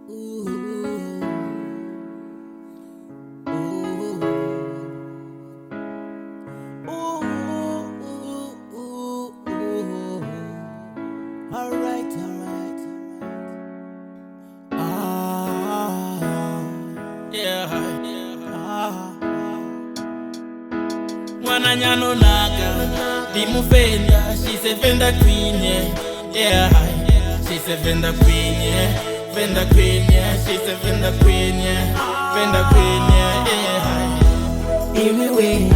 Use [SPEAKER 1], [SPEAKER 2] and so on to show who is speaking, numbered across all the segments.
[SPEAKER 1] Ooh, ooh, ooh, ooh. Alright. Yeah. Mwananyano naga, dimufenda, she's a Venda queen, yeah. She's a Venda queen, yeah. Venda queen, yeah. She's a Venda queen, yeah. Venda queen, yeah. Anyway.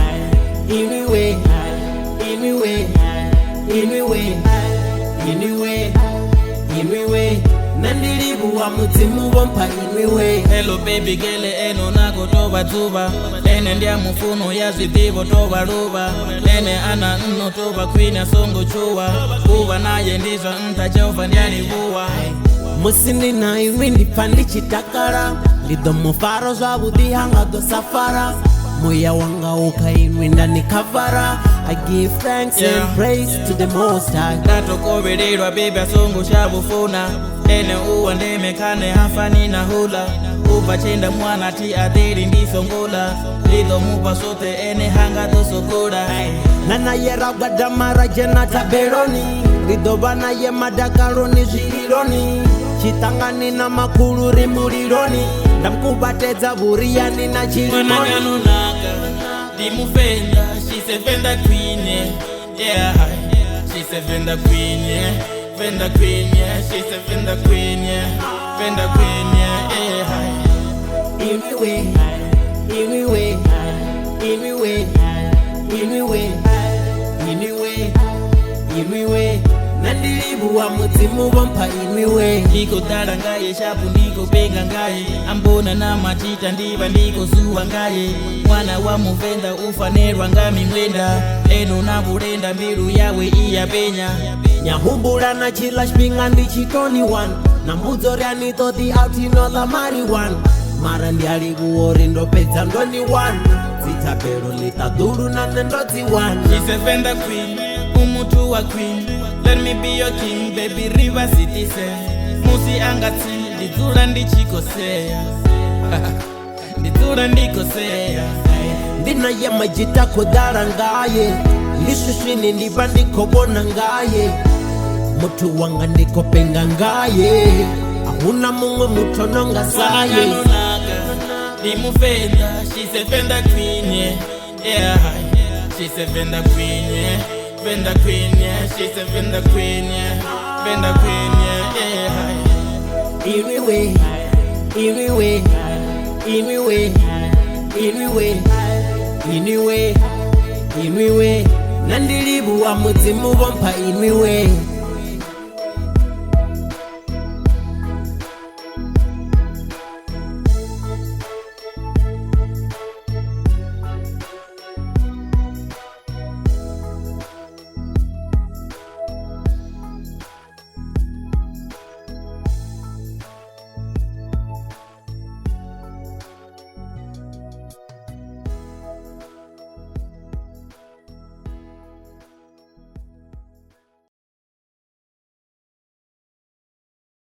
[SPEAKER 1] Nandiribu wa mutimu wampa inwiwe. Hello baby girl, eno nago toba tuba. Ene ndia mufuno ya zidivo toba ruba. Ene ana nno toba queen ya songo chua. Uwa naye ndizo nta jova ndiani buwa. Musini na iwindi pandi chitakara. Lido mufaro zwabu dihanga do safara. Moya wanga uka inwinda ni kavara. I give thanks and praise to the Most High. Dato koberirwa baby songo shabufuna. Ene uwa ndeme kane hafani na hula. Upa chenda mwana ti adhiri ndisongola. Lido mupa sote ene hanga dosokura. Nana yera gadamara jena taberoni. Lido bana ye madakaroni zirironi. Chitangani na makulu rimurironi. Ndamkubateza buriani na chirimoni. Mwananyano naga, dimufenda, she's a Venda queen, yeah. She's a Venda queen, yeah. Venda queen, yeah. She's a Venda queen, yeah. Venda queen, yeah. Anyway. Nandiribu wa mutimu wampa inwiwe. Ndiko dada ngaye shapu ndiko benga ngaye. Ambona na matita ndiba ndiko suwa ngaye. Mwana wa muvenda ufanerwa ngami mwenda. Eno na burenda mbiru yawe iya penya. Nyahumbura na chila shpinga ndichitoni one. Na mbuzori anito the out you know the mari one. Mara ndiali guori ndo peza ndoni one. Zita pero lita duru na nendoti one. She's a Venda queen, umutu wa queen. Let me be your king, baby river citizen. Musi angati, ndizura ndichikosea. Ndizura ndikosea. Ndina ya majita kodara ngaye. Lishushini ndiba ndikobona ngaye. Mutu wanga ndikopenga ngaye. Ahuna mungwe mutononga saye. Mwananyano naga, dimufenda, she's a Venda queen, yeah. She's a Venda queen, yeah. Venda queen, yeah. She's a Venda queen, yeah. Venda queen, yeah. Anyway. Nandiribu wa mutimu wampa inwiwe.